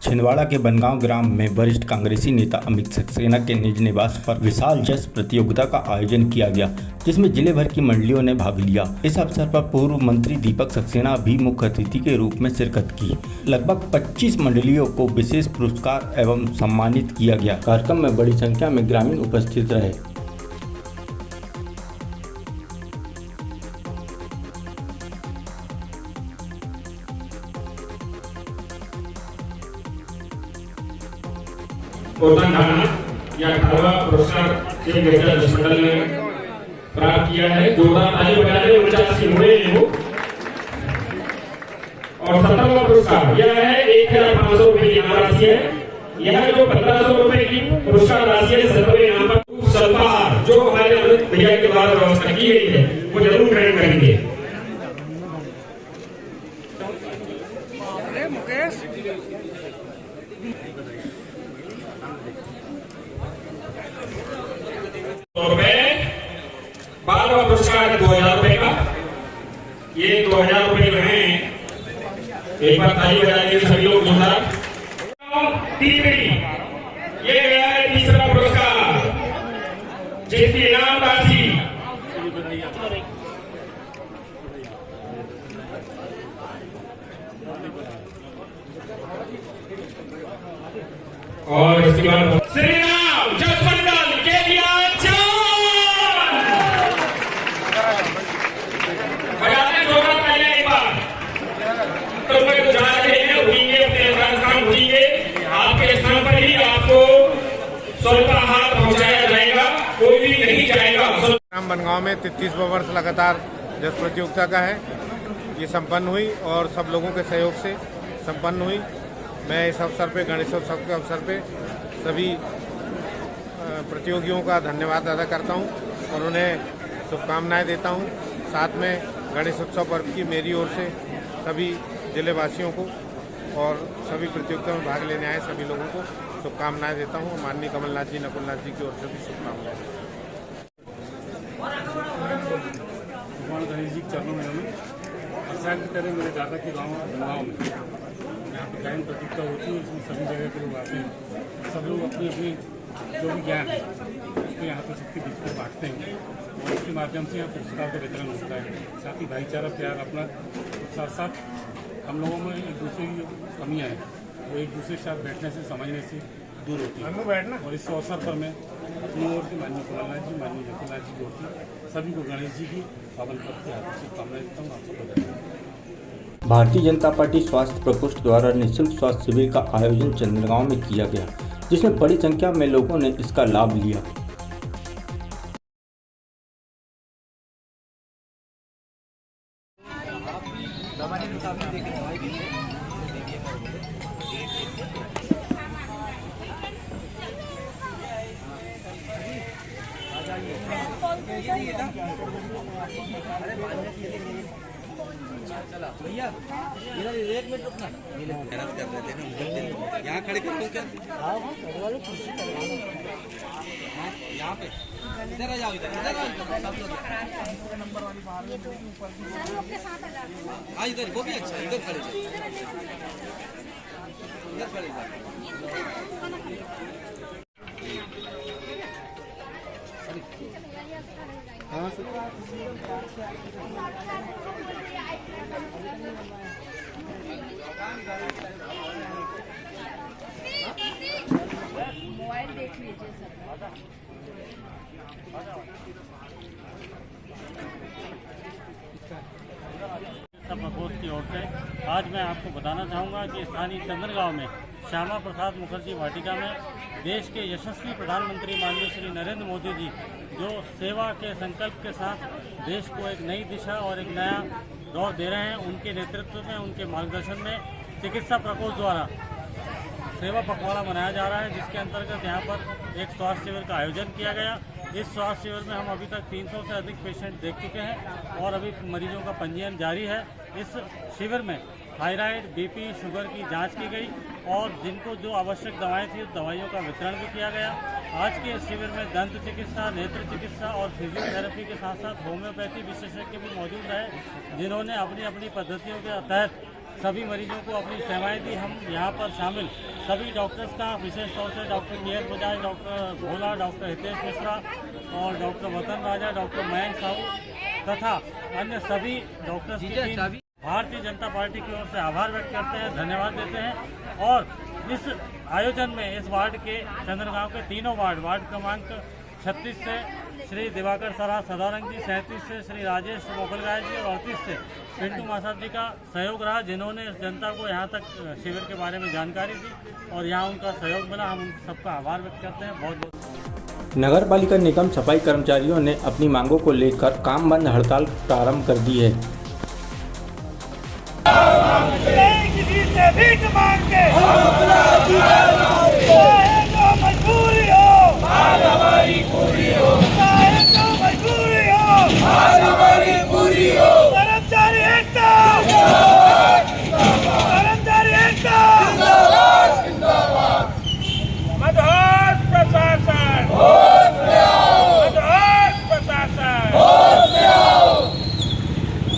छिंदवाड़ा के बनगांव ग्राम में वरिष्ठ कांग्रेसी नेता अमित सक्सेना के निज निवास पर विशाल चेस प्रतियोगिता का आयोजन किया गया, जिसमें जिले भर की मंडलियों ने भाग लिया। इस अवसर पर पूर्व मंत्री दीपक सक्सेना भी मुख्य अतिथि के रूप में शिरकत की। लगभग 25 मंडलियों को विशेष पुरस्कार एवं सम्मानित किया गया। कार्यक्रम में बड़ी संख्या में ग्रामीण उपस्थित रहे। या 18वां पुरस्कार श्री गजा मंडल ने प्राप्त किया है। जोरदार ताली बजा रहे 49 हुए वो। और 17वां पुरस्कार यह है 1500 रुपए की राशि है। यह जो 1500 रुपए की पुरस्कार राशि है 17वें यहाँ पर सल्पाहार जो हमारे अमित भैया के द्वारा व्यवस्था की गई है वो जरूर ग्रहण करेंगे। रुपए 12वां पुरस्कार 2000 रुपए का। ये 2000 रुपए जो है एक बार ताली बजाइए सभी लोग जोरदार। ये गया है तीसरा पुरस्कार जिसकी इनाम राशि और इसके बाद श्री राम जस मंडल के लिया आपके स्थान पर ही आपको स्वल्पाहार पहुंचाया जाएगा, कोई भी नहीं जाएगा। ग्राम बनगांव में 33वां वर्ष लगातार जस प्रतियोगिता का है। ये संपन्न हुई और सब लोगों के सहयोग से संपन्न हुई। मैं इस अवसर पे गणेशोत्सव के अवसर पे सभी प्रतियोगियों का धन्यवाद अदा करता हूँ और उन्हें शुभकामनाएं देता हूँ। साथ में गणेशोत्सव पर्व की मेरी ओर से सभी जिलेवासियों को और सभी प्रतियोगिता में भाग लेने आए सभी लोगों को शुभकामनाएं देता हूँ। माननीय कमलनाथ जी, नकुलनाथ जी की ओर से भी शुभकामनाएं। भगवान गणेश जी के चरणों में हमें हर की तरह मेरे दादा के गाँव में यहाँ पर गायन प्रतियोगिता होती है। इसमें सभी जगह के लोग आते हैं। सब लोग अपनी अपनी जो भी ज्ञान है उसको यहाँ पर सबके बीच में बांटते हैं और उसके माध्यम से यहाँ पुरस्कार का वितरण होता है। साथ ही भाईचारा प्यार अपना साथ साथ हम लोगों में एक दूसरे की कमियाँ हैं वो एक दूसरे के साथ बैठने से समझने से दूर होती है। और इस अवसर पर मैं अपनी ओर से माननीय कमलनाथ जी, माननीय नकुलनाथ जी की ओर से सभी को गणेश जी की पावन पर्व की हार्दिक शुभकामनाएं देता हूँ। आप सबको भारतीय जनता पार्टी स्वास्थ्य प्रकोष्ठ द्वारा निःशुल्क स्वास्थ्य शिविर का आयोजन चंद्रगांव में किया गया, जिसमें बड़ी संख्या में लोगों ने इसका लाभ लिया। भैया इधर एक मिनट रुकना, मेहनत कर रहे थे ना, यहाँ खड़े कर क्या? यहाँ पे इधर आ जाओ, इधर आ जाओ, सब लोग नंबर वाली हाँ इधर वो भी अच्छा, इधर खड़े इधर खड़े हाँ सर मोबाइल देख लीजिए सर। प्रकोष्ठ की ओर से आज मैं आपको बताना चाहूँगा कि स्थानीय चंद्रगांव में श्यामा प्रसाद मुखर्जी वाटिका में देश के यशस्वी प्रधानमंत्री माननीय श्री नरेंद्र मोदी जी जो सेवा के संकल्प के साथ देश को एक नई दिशा और एक नया दौर दे रहे हैं, उनके नेतृत्व में, उनके मार्गदर्शन में चिकित्सा प्रकोष्ठ द्वारा सेवा पखवाड़ा मनाया जा रहा है, जिसके अंतर्गत यहाँ पर एक स्वास्थ्य शिविर का आयोजन किया गया। इस स्वास्थ्य शिविर में हम अभी तक 300 से अधिक पेशेंट देख चुके हैं और अभी मरीजों का पंजीयन जारी है। इस शिविर में थायराइड, बीपी, शुगर की जांच की गई और जिनको जो आवश्यक दवाएं थी उस दवाइयों का वितरण भी किया गया। आज के इस शिविर में दंत चिकित्सा, नेत्र चिकित्सा और फिजियोथेरेपी के साथ साथ होम्योपैथी विशेषज्ञ भी मौजूद रहे, जिन्होंने अपनी अपनी पद्धतियों के तहत सभी मरीजों को अपनी सेवाएं दी। हम यहाँ पर शामिल सभी डॉक्टर्स का, विशेष तौर से डॉक्टर के एस बजाज, डॉक्टर भोला, डॉक्टर हितेश मिश्रा और डॉक्टर वतन राजा, डॉक्टर मयंक साहू तथा अन्य सभी डॉक्टर्स की टीम भारतीय जनता पार्टी की ओर से आभार व्यक्त करते हैं, धन्यवाद देते हैं। और इस आयोजन में इस वार्ड के चंद्रगांव के तीनों वार्ड क्रमांक 36 से श्री दिवाकर सरा सदारंग जी, 37 से श्री राजेश मोखलगाय जी और 38 से पिंटू मासाद जी का सहयोग रहा, जिन्होंने जनता को यहाँ तक शिविर के बारे में जानकारी दी और यहाँ उनका सहयोग मिला। हम उन सबका आभार व्यक्त करते हैं। बहुत बहुत नगर पालिका निगम सफाई कर्मचारियों ने अपनी मांगों को लेकर काम बंद हड़ताल प्रारंभ कर दी है। किसी से भीख मांग के चाहे तो मजबूरी हो, हमारी पूरी हो, चाहे तो मजबूरी हो, हमारी पूरी हो। कर्मचारी एकता, कर्मचारी एकता, मदहोश प्रशासन, मदहोश प्रशासन,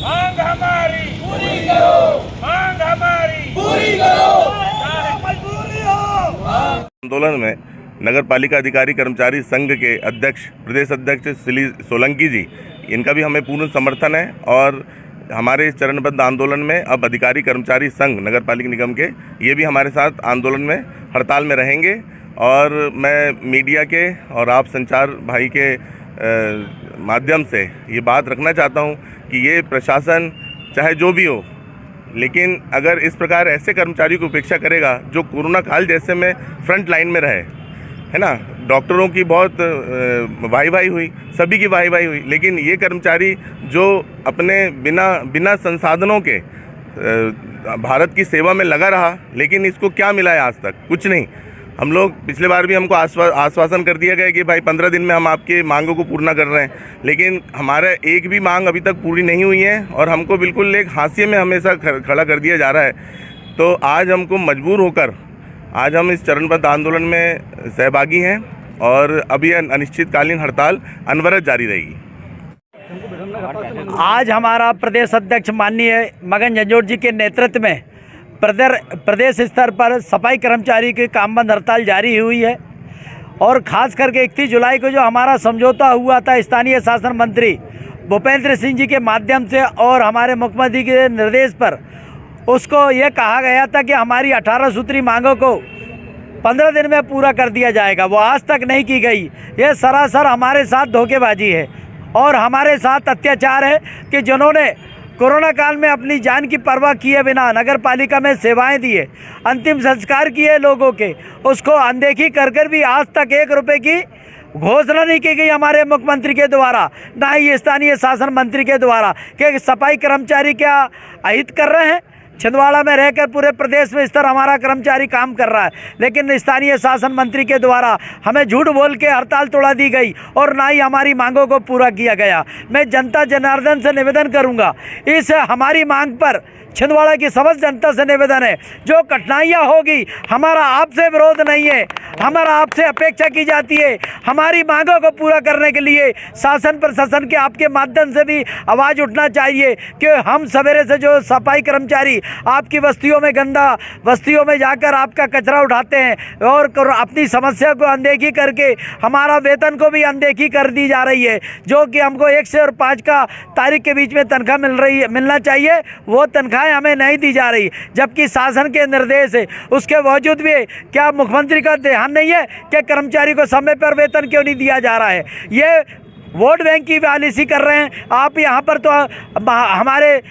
मांग हमारी पूरी करो, मांग हमारी पूरी करो, चाहे मजबूरी हो। आंदोलन में नगर पालिका अधिकारी कर्मचारी संघ के अध्यक्ष, प्रदेश अध्यक्ष श्री सोलंकी जी, इनका भी हमें पूर्ण समर्थन है और हमारे इस चरणबद्ध आंदोलन में अब अधिकारी कर्मचारी संघ नगर पालिका निगम के ये भी हमारे साथ आंदोलन में हड़ताल में रहेंगे। और मैं मीडिया के और आप संचार भाई के माध्यम से ये बात रखना चाहता हूँ कि ये प्रशासन चाहे जो भी हो, लेकिन अगर इस प्रकार ऐसे कर्मचारियों की उपेक्षा करेगा जो कोरोना काल जैसे में फ्रंट लाइन में रहे, है ना, डॉक्टरों की बहुत वाही हुई, सभी की वाही हुई, लेकिन ये कर्मचारी जो अपने बिना संसाधनों के भारत की सेवा में लगा रहा, लेकिन इसको क्या मिला है आज तक? कुछ नहीं। हम लोग पिछले बार भी हमको आश्वासन कर दिया गया कि भाई 15 दिन में हम आपकी मांगों को पूर्ण कर रहे हैं, लेकिन हमारा एक भी मांग अभी तक पूरी नहीं हुई है और हमको बिल्कुल एक हाशिए में हमेशा खड़ा कर दिया जा रहा है। तो आज हमको मजबूर होकर आज हम इस चरणबद्ध आंदोलन में सहभागी हैं और अभी अनिश्चितकालीन हड़ताल अनवरत जारी रहेगी। आज हमारा प्रदेश अध्यक्ष माननीय मगन झंझोर जी के नेतृत्व में प्रदेश स्तर पर सफाई कर्मचारी की काम बंद हड़ताल जारी हुई है और ख़ास करके 31 जुलाई को जो हमारा समझौता हुआ था स्थानीय शासन मंत्री भूपेंद्र सिंह जी के माध्यम से और हमारे मुख्यमंत्री के निर्देश पर, उसको ये कहा गया था कि हमारी 18 सूत्री मांगों को 15 दिन में पूरा कर दिया जाएगा। वो आज तक नहीं की गई। ये सरासर हमारे साथ धोखेबाजी है और हमारे साथ अत्याचार है कि जिन्होंने कोरोना काल में अपनी जान की परवाह किए बिना नगर पालिका में सेवाएं दिए, अंतिम संस्कार किए लोगों के, उसको अनदेखी कर भी आज तक 1 रुपये की घोषणा नहीं की गई हमारे मुख्यमंत्री के द्वारा, ना ही स्थानीय शासन मंत्री के द्वारा कि सफाई कर्मचारी क्या अहित कर रहे हैं। छिंदवाड़ा में रहकर पूरे प्रदेश में इस तरह हमारा कर्मचारी काम कर रहा है, लेकिन स्थानीय शासन मंत्री के द्वारा हमें झूठ बोल के हड़ताल तोड़ा दी गई और ना ही हमारी मांगों को पूरा किया गया। मैं जनता जनार्दन से निवेदन करूंगा, इस हमारी मांग पर छिंदवाड़ा की समस्त जनता से निवेदन है, जो कठिनाइयाँ होगी, हमारा आपसे विरोध नहीं है, हमारा आपसे अपेक्षा की जाती है। हमारी मांगों को पूरा करने के लिए शासन प्रशासन के आपके माध्यम से भी आवाज़ उठना चाहिए कि हम सवेरे से जो सफाई कर्मचारी आपकी बस्तियों में बस्तियों में जाकर आपका कचरा उठाते हैं और अपनी समस्या को अनदेखी करके हमारा वेतन को भी अनदेखी कर दी जा रही है, जो कि हमको 1 से और 5 का तारीख के बीच में तनख्वाह मिलना चाहिए, वो तनख्वाह हमें नहीं दी जा रही, जबकि शासन के निर्देश है। उसके बावजूद भी क्या मुख्यमंत्री का ध्यान नहीं है कि कर्मचारी को समय पर वेतन क्यों नहीं दिया जा रहा है? ये वोट बैंक की पॉलिसी कर रहे हैं आप। यहाँ पर तो हमारे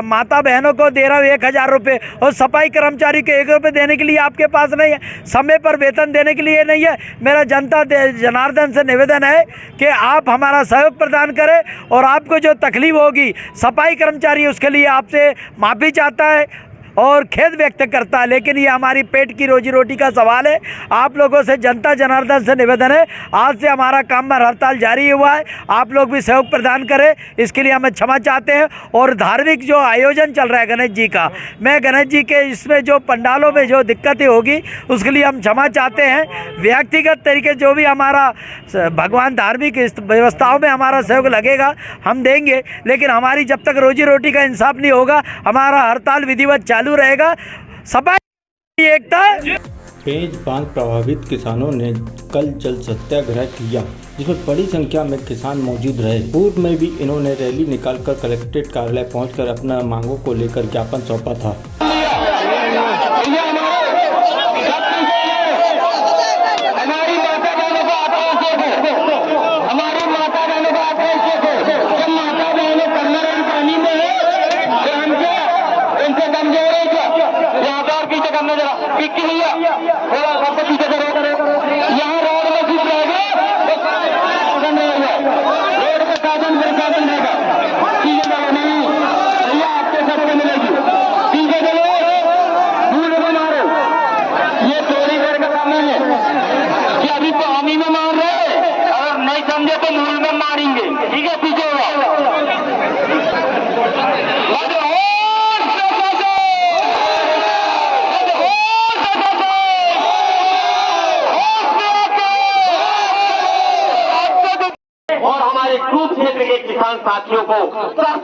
माता बहनों को दे रहा हूँ 1000 रुपये और सफाई कर्मचारी को 1 रुपये देने के लिए आपके पास नहीं है, समय पर वेतन देने के लिए नहीं है। मेरा जनता जनार्दन से निवेदन है कि आप हमारा सहयोग प्रदान करें और आपको जो तकलीफ होगी सफाई कर्मचारी उसके लिए आपसे माफ़ी चाहता है और खेद व्यक्त करता है, लेकिन ये हमारी पेट की रोजी रोटी का सवाल है। आप लोगों से जनता जनार्दन से निवेदन है, आज से हमारा काम में हड़ताल जारी हुआ है, आप लोग भी सहयोग प्रदान करें, इसके लिए हमें क्षमा चाहते हैं। और धार्मिक जो आयोजन चल रहा है गणेश जी का, मैं गणेश जी के इसमें जो पंडालों में जो दिक्कतें होगी उसके लिए हम क्षमा चाहते हैं। व्यक्तिगत तरीके जो भी हमारा भगवान धार्मिक व्यवस्थाओं में हमारा सहयोग लगेगा हम देंगे, लेकिन हमारी जब तक रोजी रोटी का इंसाफ नहीं होगा हमारा हड़ताल विधिवत चालू रहेगा। सपा एकता। पेंच बांध प्रभावित किसानों ने कल जल सत्याग्रह किया, जिसमें बड़ी संख्या में किसान मौजूद रहे। पूर्व में भी इन्होंने रैली निकालकर कलेक्ट्रेट कार्यालय पहुंचकर अपना मांगों को लेकर ज्ञापन सौंपा था। किसान साथियों को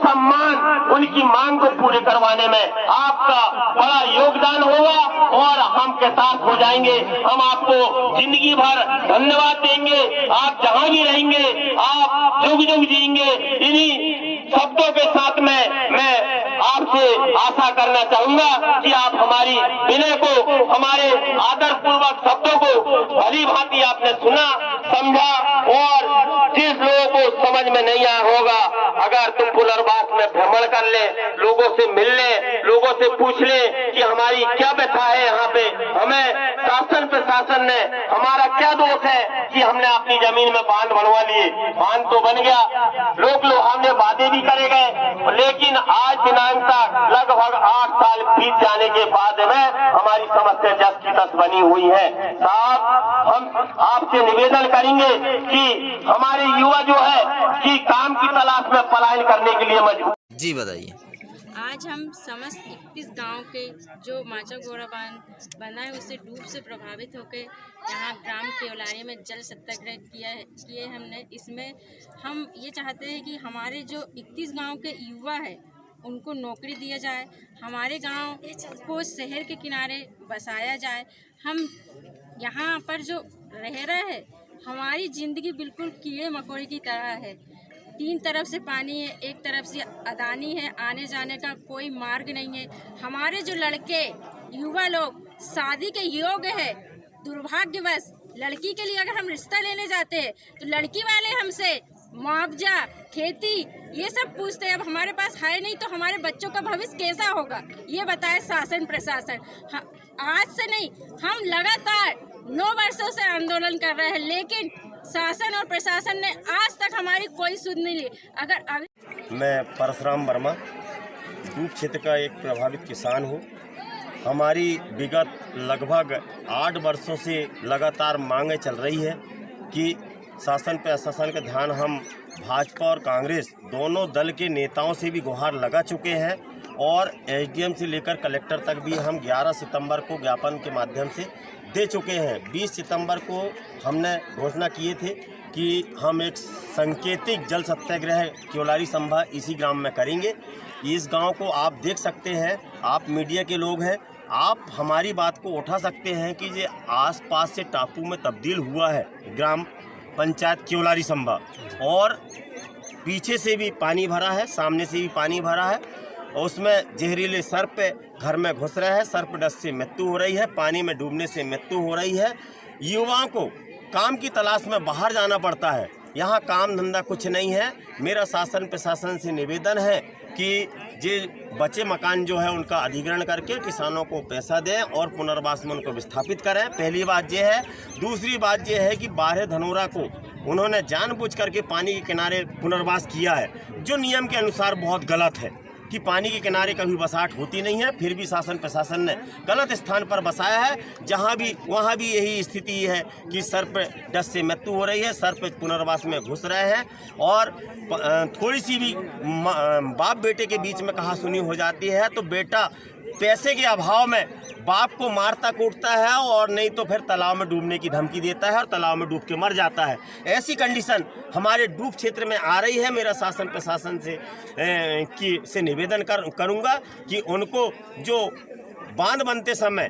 सम्मान उनकी मांग को पूरी करवाने में आपका बड़ा योगदान होगा और हम के साथ हो जाएंगे। हम आपको जिंदगी भर धन्यवाद देंगे। आप जहां भी रहेंगे, आप जुग जुग जिएंगे। इन्हीं शब्दों के साथ में मैं आपसे आशा करना चाहूंगा कि आप हमारी विनय को, हमारे आदर पूर्वक शब्दों को भली भांति आपने सुना, समझा और जिस लोगों को समझ में नहीं आया होगा, अगर तुम पुनर्वास में भ्रमण कर ले, लोगों से मिल ले, लोगों से पूछ ले कि हमारी क्या व्यथा है यहाँ पे, हमें शासन प्रशासन ने हमारा क्या दोष है कि हमने अपनी जमीन में बांध बनवा लिए। बांध तो बन गया, लोग हमने वादे भी करे गए, लेकिन आज दिनांक तक लगभग 8 साल बीत जाने के बाद में हमारी समस्या जस की तस बनी हुई है। साहब, हम आपसे निवेदन करेंगे कि हमारे युवा जो है कि काम की तलाश में पलायन करने के लिए मजबूर। जी बताइए। आज हम समस्त 31 गांव के जो माचा गोरा बांध बना है उससे डूब से प्रभावित होकर यहाँ ग्राम केवलारी में जल सत्याग्रह किए हमने। इसमें हम ये चाहते हैं कि हमारे जो 31 गांव के युवा है उनको नौकरी दिया जाए, हमारे गांव को शहर के किनारे बसाया जाए। हम यहाँ पर जो रह रहे हैं, हमारी ज़िंदगी बिल्कुल कीड़े मकोड़े की तरह है। 3 तरफ से पानी है, एक तरफ से अदानी है, आने जाने का कोई मार्ग नहीं है। हमारे जो लड़के युवा लोग शादी के योग्य है, दुर्भाग्यवश लड़की के लिए अगर हम रिश्ता लेने जाते हैं तो लड़की वाले हमसे मुआवजा, खेती ये सब पूछते हैं। अब हमारे पास है नहीं तो हमारे बच्चों का भविष्य कैसा होगा, ये बताए शासन प्रशासन। आज से नहीं, हम लगातार 9 वर्षों से आंदोलन कर रहे हैं, लेकिन शासन और प्रशासन ने आज तक हमारी कोई सुध नहीं ली। अगर अभी मैं परशुराम वर्मा डूब क्षेत्र का एक प्रभावित किसान हूँ। हमारी विगत लगभग 8 वर्षों से लगातार मांगें चल रही है कि शासन प्रशासन का ध्यान हम भाजपा और कांग्रेस दोनों दल के नेताओं से भी गुहार लगा चुके हैं और एसडीएम से लेकर कलेक्टर तक भी हम 11 सितंबर को ज्ञापन के माध्यम से दे चुके हैं। 20 सितंबर को हमने घोषणा किए थे कि हम एक सांकेतिक जल सत्याग्रह केवलारी संभा इसी ग्राम में करेंगे। इस गांव को आप देख सकते हैं, आप मीडिया के लोग हैं, आप हमारी बात को उठा सकते हैं कि ये आसपास से टापू में तब्दील हुआ है ग्राम पंचायत केवलारी संभा, और पीछे से भी पानी भरा है, सामने से भी पानी भरा है, और उसमें जहरीले सर्प घर में घुस रहे हैं, सर्प डस से मृत्यु हो रही है, पानी में डूबने से मृत्यु हो रही है। युवाओं को काम की तलाश में बाहर जाना पड़ता है, यहाँ काम धंधा कुछ नहीं है। मेरा शासन प्रशासन से निवेदन है कि ये बचे मकान जो है उनका अधिग्रहण करके किसानों को पैसा दें और पुनर्वास में उनको विस्थापित करें। पहली बात ये है। दूसरी बात ये है कि बारह धनोरा को उन्होंने जानबूझ करके पानी के किनारे पुनर्वास किया है, जो नियम के अनुसार बहुत गलत है कि पानी के किनारे कभी बसाहट होती नहीं है। फिर भी शासन प्रशासन ने गलत स्थान पर बसाया है, जहां भी वहां भी यही स्थिति है कि सर्प डस से मृत्यु हो रही है, सर्प पुनर्वास में घुस रहे हैं और थोड़ी सी भी बाप बेटे के बीच में कहा सुनी हो जाती है तो बेटा पैसे के अभाव में बाप को मारता कूटता है और नहीं तो फिर तालाब में डूबने की धमकी देता है और तालाब में डूब के मर जाता है। ऐसी कंडीशन हमारे डूब क्षेत्र में आ रही है। मेरा शासन प्रशासन से निवेदन करूंगा कि उनको जो बांध बनते समय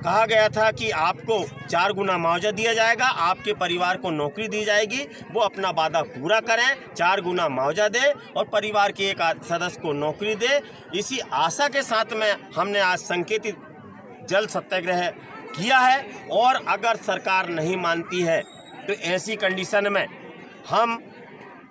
कहा गया था कि आपको 4 गुना मुआवजा दिया जाएगा, आपके परिवार को नौकरी दी जाएगी, वो अपना वादा पूरा करें, 4 गुना मुआवजा दे और परिवार के एक सदस्य को नौकरी दे। इसी आशा के साथ में हमने आज संकेतित जल सत्याग्रह किया है और अगर सरकार नहीं मानती है तो ऐसी कंडीशन में हम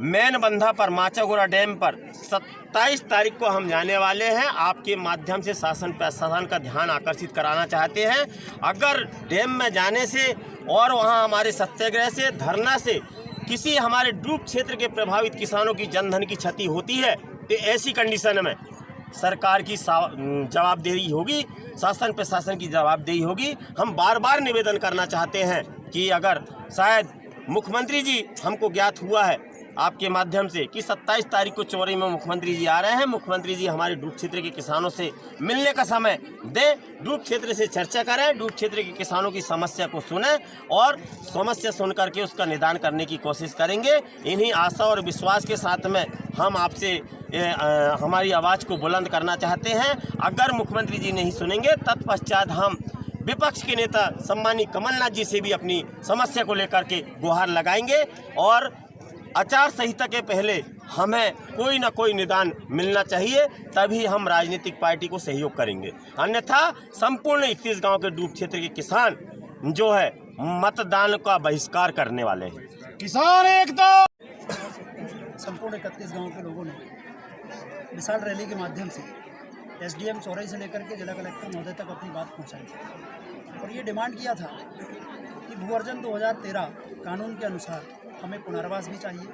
मेन बंधा पर माचागोरा डैम पर 27 तारीख को हम जाने वाले हैं। आपके माध्यम से शासन प्रशासन का ध्यान आकर्षित कराना चाहते हैं। अगर डैम में जाने से और वहां हमारे सत्याग्रह से, धरना से किसी हमारे डूब क्षेत्र के प्रभावित किसानों की जनधन की क्षति होती है तो ऐसी कंडीशन में सरकार की जवाबदेही होगी, शासन प्रशासन की जवाबदेही होगी। हम बार बार निवेदन करना चाहते हैं कि अगर शायद मुख्यमंत्री जी, हमको ज्ञात हुआ है आपके माध्यम से कि 27 तारीख को चौरी में मुख्यमंत्री जी आ रहे हैं, मुख्यमंत्री जी हमारे डूब क्षेत्र के किसानों से मिलने का समय दें, डूब क्षेत्र से चर्चा करें, डूब क्षेत्र के किसानों की समस्या को सुनें और समस्या सुन करके उसका निदान करने की कोशिश करेंगे। इन्हीं आशा और विश्वास के साथ में हम आपसे हमारी आवाज़ को बुलंद करना चाहते हैं। अगर मुख्यमंत्री जी नहीं सुनेंगे तत्पश्चात हम विपक्ष के नेता सम्मानित कमलनाथ जी से भी अपनी समस्या को लेकर के गुहार लगाएंगे और आचार संहिता के पहले हमें कोई ना कोई निदान मिलना चाहिए, तभी हम राजनीतिक पार्टी को सहयोग करेंगे। अन्यथा संपूर्ण 31 गांव के डूब क्षेत्र के किसान जो है मतदान का बहिष्कार करने वाले हैं। किसान एकता। संपूर्ण 31 गांव के लोगों ने विशाल रैली के माध्यम से एसडीएम चौराई से लेकर के जिला कलेक्टर महोदय तक अपनी बात पहुंचाई और ये डिमांड किया था कि भू अर्जन 2013 कानून के अनुसार हमें पुनर्वास भी चाहिए,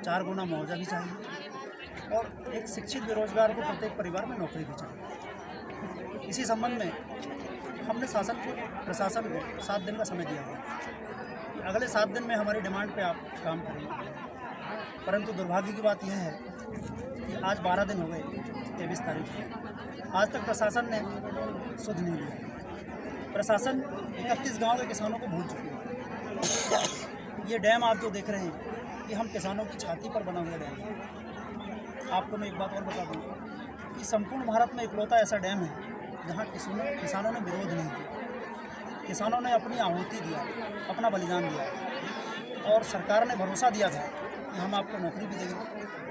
4 गुना मुआवजा भी चाहिए और एक शिक्षित बेरोजगार को प्रत्येक परिवार में नौकरी भी चाहिए। इसी संबंध में हमने प्रशासन को 7 दिन का समय दिया है। अगले 7 दिन में हमारी डिमांड पे आप काम करेंगे, परंतु दुर्भाग्य की बात यह है कि आज 12 दिन हो गए, 23 तारीख है, आज तक प्रशासन ने सुध नहीं लिया। प्रशासन 31 गांव के किसानों को भूल चुकी है। ये डैम आप जो देख रहे हैं ये हम किसानों की छाती पर बना हुआ डैम है। आपको मैं एक बात और बता दूँ कि संपूर्ण भारत में इकलौता ऐसा डैम है जहाँ किसानों ने विरोध नहीं किया। किसानों ने अपनी आहुति दिया, अपना बलिदान दिया और सरकार ने भरोसा दिया था कि हम आपको नौकरी भी देंगे,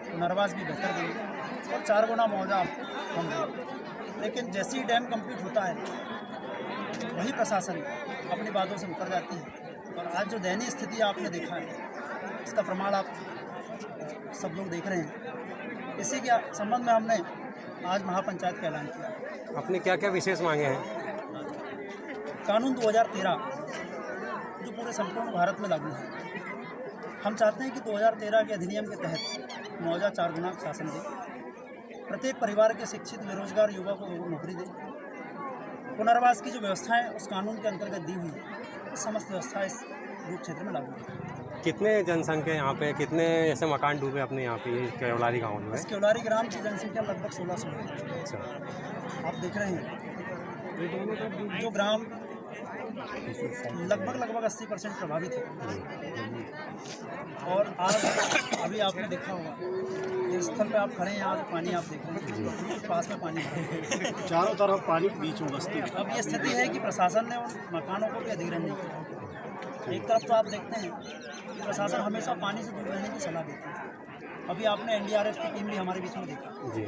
पुनर्वास भी बेहतर देंगे और 4 गुना मुआवजा आपको हम देंगे। लेकिन जैसे ही डैम कंप्लीट होता है वही प्रशासन अपनी बातों से मुकर जाती है और आज जो दयनीय स्थिति आपने देखा है इसका प्रमाण आप सब लोग देख रहे हैं। इसी के संबंध में हमने आज महापंचायत का ऐलान किया। आपने क्या क्या विशेष मांगे हैं? कानून 2013 जो पूरे संपूर्ण भारत में लागू है, हम चाहते हैं कि 2013 के अधिनियम के तहत मुआवजा 4 गुना शासन दे, प्रत्येक परिवार के शिक्षित बेरोजगार युवा को नौकरी दे, पुनर्वास की जो व्यवस्थाएं उस कानून के अंतर्गत दी हुई है समस्त व्यवस्था इस डूब क्षेत्र में लागू है। कितने जनसंख्या यहाँ पे, कितने ऐसे मकान डूबे अपने यहाँ पे केवलारी गाँव में? इस केवलारी ग्राम की जनसंख्या लगभग 1600 है। अच्छा, आप देख रहे हैं जो ग्राम लगभग 80% प्रभावित है और आज अभी आपने देखा होगा जिस स्थल पे आप खड़े हैं आज पानी आप देख रहे हैं, पास में पानी है, चारों तरफ पानी, बीच में बस्ती। अब ये स्थिति है कि प्रशासन ने उन मकानों को भी अधिग्रहण नहीं किया। एक तरफ तो आप देखते हैं कि प्रशासन हमेशा पानी से दूर रहने की सलाह देती है। अभी आपने एनडीआरएफ की टीम भी हमारे बीच में देखा जी,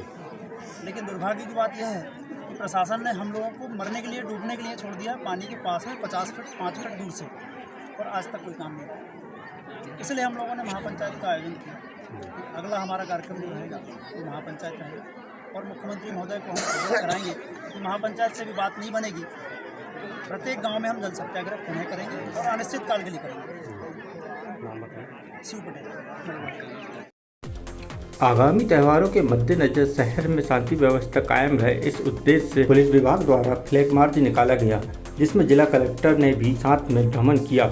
लेकिन दुर्भाग्य की बात यह है कि प्रशासन ने हम लोगों को मरने के लिए, डूबने के लिए छोड़ दिया पानी के पास में 50 फीट 5 फीट दूर से और आज तक कोई काम नहीं किया। इसलिए हम लोगों ने महापंचायत का आयोजन किया। अगला हमारा कार्यक्रम जो रहेगा वो महापंचायत रहेगा और मुख्यमंत्री महोदय को हम अवगत कराएंगे कि महापंचायत से भी बात नहीं बनेगी, प्रत्येक गांव में हम जल सत्याग्रह पुनः करेंगे और अनिश्चित काल के लिए करेंगे। शिव पटेल। आगामी त्योहारों के मद्देनजर शहर में शांति व्यवस्था कायम रहे, इस उद्देश्य से पुलिस विभाग द्वारा फ्लैग मार्च निकाला गया, जिसमें जिला कलेक्टर ने भी साथ में भ्रमण किया।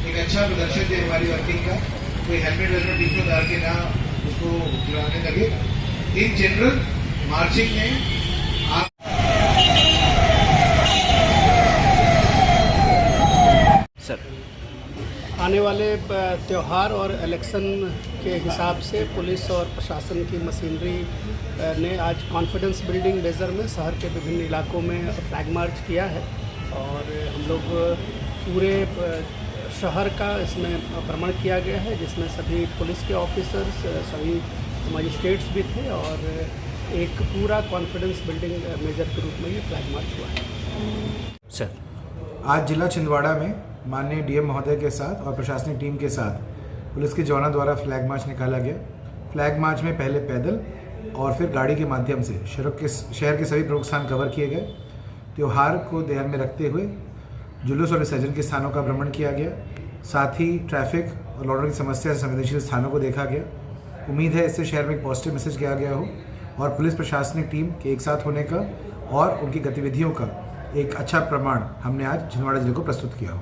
एक अच्छा प्रदर्शन दे हमारी वर्किंग का, कोई हेलमेट इसको डाल के ना उसको गिराने लगे। इन जनरल मार्चिंग में आने वाले त्यौहार और इलेक्शन के हिसाब से पुलिस और प्रशासन की मशीनरी ने आज कॉन्फिडेंस बिल्डिंग मेजर में शहर के विभिन्न इलाकों में फ्लैग मार्च किया है और हम लोग पूरे शहर का इसमें भ्रमण किया गया है, जिसमें सभी पुलिस के ऑफिसर्स, सभी मजिस्ट्रेट्स भी थे और एक पूरा कॉन्फिडेंस बिल्डिंग मेजर के रूप में ये फ्लैग मार्च हुआ है। सर, आज जिला छिंदवाड़ा में माननीय डीएम महोदय के साथ और प्रशासनिक टीम के साथ पुलिस के जवानों द्वारा फ्लैग मार्च निकाला गया। फ्लैग मार्च में पहले पैदल और फिर गाड़ी के माध्यम से शहर के सभी प्रमुख स्थान कवर किए गए। त्यौहार को ध्यान में रखते हुए जुलूस और विसर्जन के स्थानों का भ्रमण किया गया। साथ ही ट्रैफिक और लॉ ऑर्डर की समस्या से संवेदनशील स्थानों को देखा गया। उम्मीद है इससे शहर में एक पॉजिटिव मैसेज किया गया हो और पुलिस प्रशासनिक टीम के एक साथ होने का और उनकी गतिविधियों का एक अच्छा प्रमाण हमने आज छिंदवाड़ा जिले को प्रस्तुत किया हो।